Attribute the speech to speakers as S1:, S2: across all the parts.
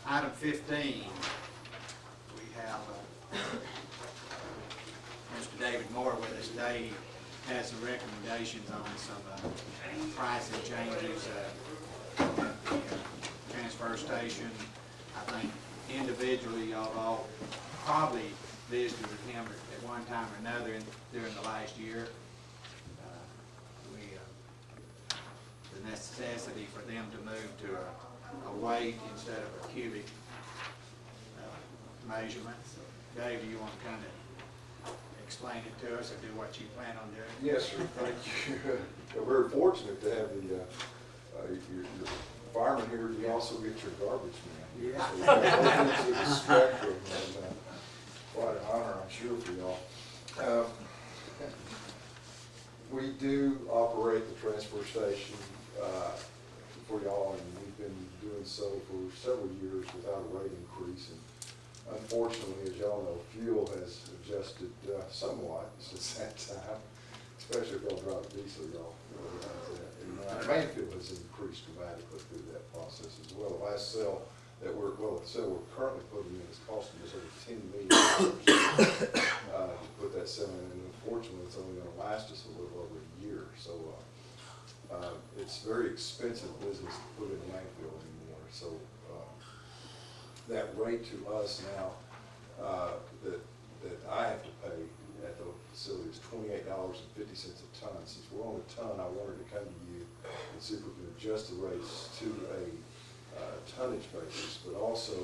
S1: Item 15, we have Mr. David Moore with us today. He has some recommendations on some pricing changes at the transfer station. I think individually, y'all all probably visited with him at one time or another during the last year. The necessity for them to move to a weight instead of a cubic measurement. So, Dave, do you want to kind of explain it to us or do what you plan on doing?
S2: Yes, sir. Thank you. We're very fortunate to have your fireman here. You also get your garbage man.
S1: Yeah.
S2: So you have both ends of the spectrum, and quite an honor, I'm sure, for y'all. We do operate the transfer station for y'all, and we've been doing so for several years without a rate increase. And unfortunately, as y'all know, fuel has adjusted somewhat since that time, especially if y'all drive diesel, y'all realize that. And landfill has increased dramatically through that process as well. The last cell that we're currently putting in is costing us over $10 million to put that cell in, and unfortunately, it's only going to last us a little over a year. So it's very expensive business to put in landfill anymore. So that rate to us now that I have to pay at the facility is $28.50 a ton. Since we're on a ton, I wanted to come to you and see if we can adjust the rates to a tonnage basis, but also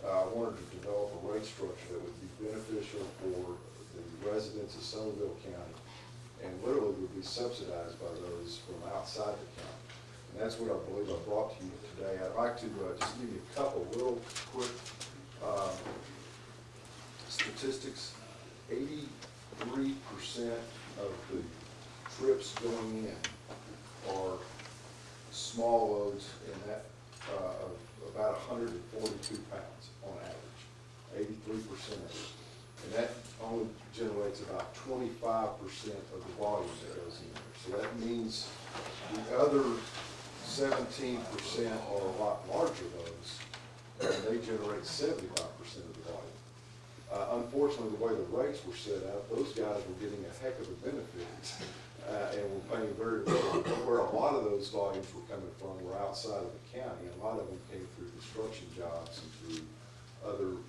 S2: I wanted to develop a rate structure that would be beneficial for the residents of Somervell County and literally would be subsidized by those from outside the county. And that's what I believe I brought to you today. I'd like to just give you a couple real quick statistics. 83% of the trips going in are small loads in that of about 142 pounds on average, 83% of it. And that only generates about 25% of the volume that goes in there. So that means the other 17% are a lot larger loads, and they generate 75% of the volume. Unfortunately, the way the rates were set up, those guys were getting a heck of a benefit and were paying very little. Where a lot of those volumes were coming from were outside of the county, and a lot of them came through construction jobs and through other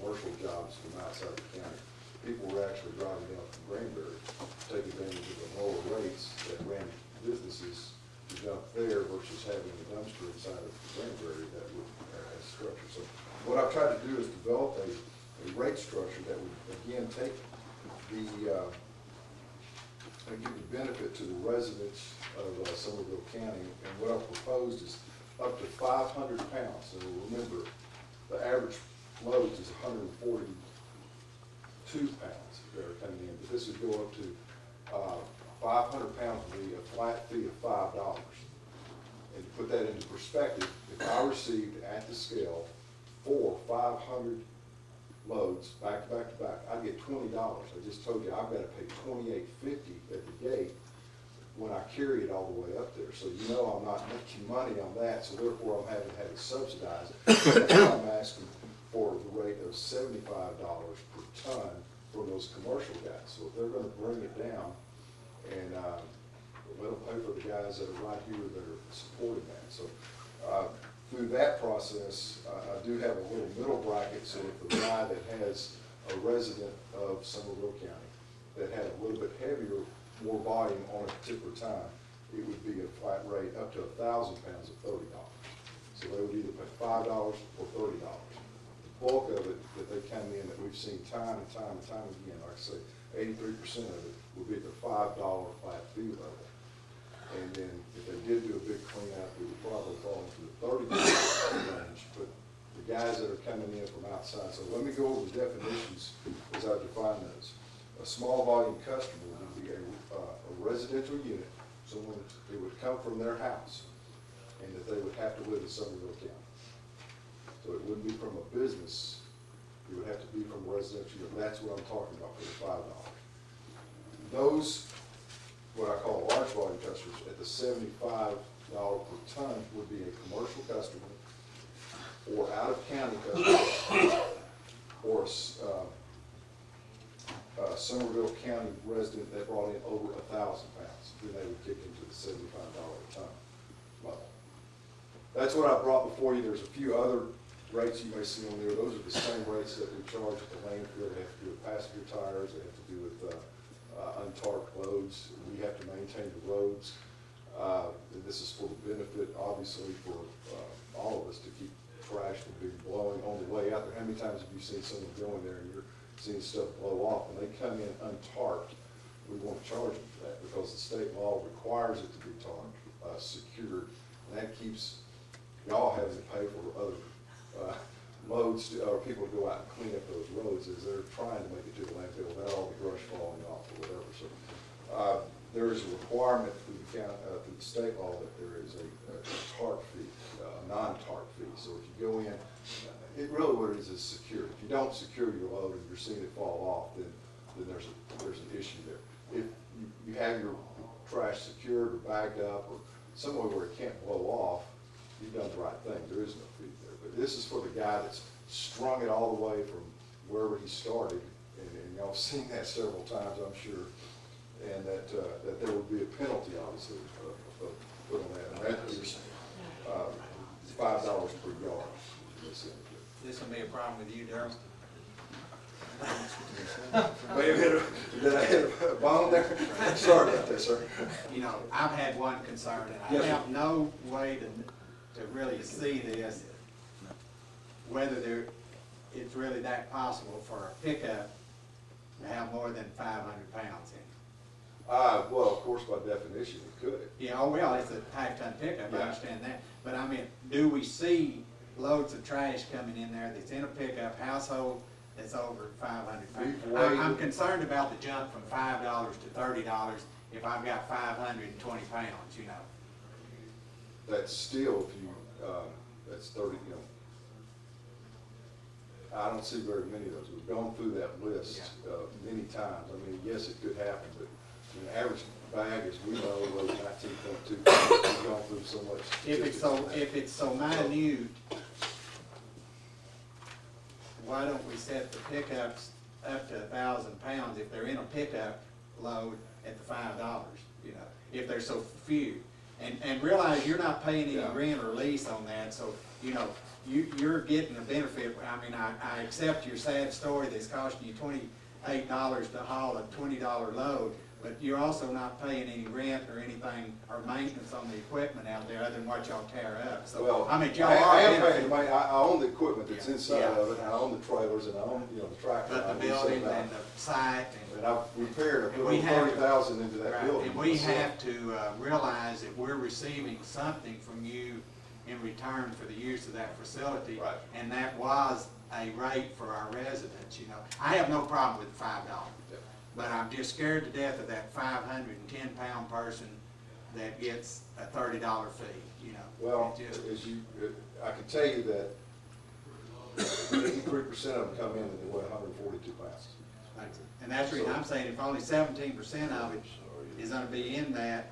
S2: commercial jobs from outside the county. People were actually driving down from Granbury to take advantage of the lower rates that ran businesses to dump there versus having a dumpster inside of Granbury that would have a structure. So what I've tried to do is develop a rate structure that would again take the give the benefit to the residents of Somervell County. And what I've proposed is up to 500 pounds. So remember, the average loads is 142 pounds that are coming in, but this would go up to 500 pounds would be a flat fee of $5. And to put that into perspective, if I received at the scale 500 loads back to back to back, I'd get $20. I just told you I've got to pay $28.50 at the gate when I carry it all the way up there. So you know I'm not making money on that, so therefore I'm having to have it subsidized. I'm asking for the rate of $75 per ton for those commercial guys. So if they're going to bring it down and let them pay for the guys that are right here that are supporting that. So through that process, I do have a little middle bracket, so if the guy that has a resident of Somervell County that had a little bit heavier, more volume on a particular time, it would be a flat rate up to 1,000 pounds of $30. So they would either pay $5 or $30. The bulk of it that they come in that we've seen time and time and time again, like I say, 83% of it would be at the $5 flat fee level. And then if they did do a big cleanup, it would probably fall into the $30 range. But the guys that are coming in from outside, so let me go over the definitions as I define those. A small volume customer would be a residential unit, someone who would come from their house and that they would have to live in Somervell County. So it wouldn't be from a business, it would have to be from a residential unit. That's what I'm talking about for the $5. Those, what I call large volume customers, at the $75 per ton would be a commercial customer or out-of-county customers, or a Somervell County resident that brought in over 1,000 pounds, then they would kick into the $75 a ton level. That's what I brought before you. There's a few other rates you may see on there. Those are the same rates that we charge at the landfill. They have to do with passenger tires, they have to do with untarred loads. We have to maintain the roads. And this is for the benefit, obviously, for all of us to keep trash from being blowing on the way out there. How many times have you seen someone go in there and you're seeing stuff blow off, and they come in untarred? We want to charge them for that because the state law requires it to be tarred, secured, and that keeps y'all having to pay for other loads, or people to go out and clean up those roads as they're trying to make it to the landfill without all the brush falling off or whatever. So there is a requirement through the state law that there is a tart fee, a non-tart fee. So if you go in, it really what it is secure. If you don't secure your load and you're seeing it fall off, then there's an issue there. If you have your trash secured or bagged up or somewhere where it can't blow off, you've done the right thing. There is no fee there. But this is for the guy that's strung it all the way from wherever he started, and y'all have seen that several times, I'm sure, and that there would be a penalty, obviously, of put on that. And that is $5 per yard.
S1: This will be a problem with you, Darrell.
S2: Did I hit a bone there? Sorry about that, sir.
S1: You know, I've had one concern, and
S2: Yes,
S1: I
S2: sir.
S1: have no way to really see this, whether it's really that possible for a pickup to have more than 500 pounds in it.
S2: Well, of course, by definition, it could.
S1: Yeah, oh, well, it's a half-ton pickup, I
S2: Yeah.
S1: understand that. But I mean, do we see loads of trash coming in there that's in a pickup household that's over 500 pounds? I'm concerned about the jump from $5 to $30 if I've got 520 pounds, you know.
S2: That's still, if you, that's 30, you know. I don't see very many of those. We've gone through that list many times. I mean, yes, it could happen, but the average bag, as we know, weighs 19.2 pounds. We've gone through so much.
S1: If it's so minute, why don't we set the pickups up to 1,000 pounds if they're in a pickup load at the $5, you know, if they're so few? And realize you're not paying any
S2: Yeah.
S1: rent or lease on that, so, you know, you're getting a benefit. I mean, I accept your sad story that's costing you $28 to haul a $20 load, but you're also not paying any rent or anything or maintenance on the equipment out there other than what y'all tear up. So,
S2: Well,
S1: I mean, y'all
S2: I
S1: are
S2: am paying,
S1: benefiting.
S2: I own the equipment that's
S1: Yeah.
S2: inside
S1: Yeah.
S2: of it, and I own the trailers, and I own, you know, the tractor.
S1: But
S2: I
S1: the
S2: do some
S1: building
S2: of that.
S1: and the site
S2: And I've repaired, I
S1: And
S2: put
S1: we
S2: over
S1: have-
S2: 30,000 into that
S1: Right,
S2: building.
S1: and we
S2: myself.
S1: have to realize that we're receiving something from you in return for the use of that facility.
S2: Right.
S1: And that was a rate for our residents, you know. I have no problem with $5,
S2: Yeah.
S1: but I'm just scared to death of that 510-pound person that gets a $30 fee, you know.
S2: Well,
S1: It just-
S2: I can tell you that 83% of them come in and they weigh 142 pounds.
S1: And that's the reason I'm saying if only 17% of it is gonna be in that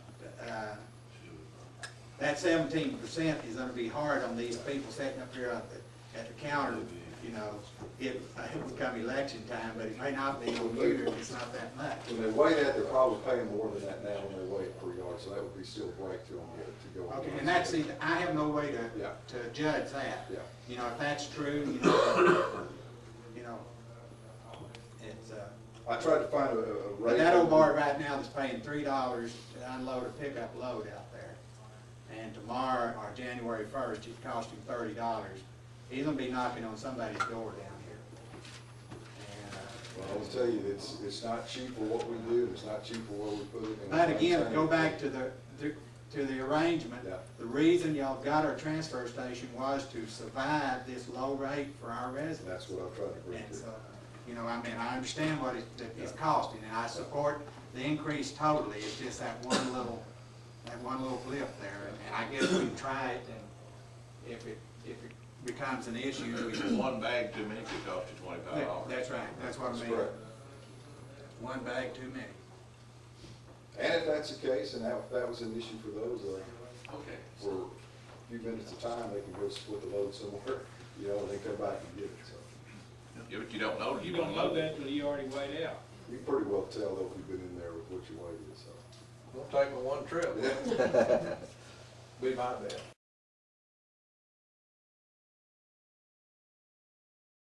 S1: 17% is gonna be hard on these people sitting up here at the counter, you know. It will come election time, but it may not be on you if it's not that much.
S2: When they weigh that, they're probably paying more than that now when they weigh it per yard, so that would be still a break to them to go.
S1: Okay, and that's, see, I have no way
S2: Yeah.
S1: to judge that.
S2: Yeah.
S1: You know, if that's true, you know, it's,
S2: I tried to find a
S1: but
S2: rate.
S1: that old boy right now that's paying $3 to unload a pickup load out there, and tomorrow, or January 1st, it cost him $30, he's gonna be knocking on somebody's door down here. And,
S2: Well, I will tell you, it's not cheap for what we do, it's not cheap for where we put it. and
S1: but again,
S2: maintain
S1: go
S2: it.
S1: back to the arrangement.
S2: Yeah.
S1: The reason y'all got our transfer station was to survive this low rate for our residents.
S2: That's what I've tried to bring
S1: And
S2: to.
S1: so, you know, I mean, I understand what it's costing, and I support the increase totally. It's just that one little blip there, and I guess we can try it, and if it becomes an issue, we can.
S3: One bag too many could cost you $25.
S1: That's right, that's what I
S2: That's
S1: mean.
S2: correct.
S1: One bag too many.
S2: And if that's the case, and if that was an issue for those,
S3: Okay.
S2: for a few minutes of time, they can go split the load somewhere you know, and they come back and get it, so.
S3: Yeah, but you don't know,
S4: You don't know that till you already weighed out.
S2: You can pretty well tell though if you've been in there with what you weighed, so.
S5: Don't take me one trip.
S2: Yeah.
S5: Be my bet.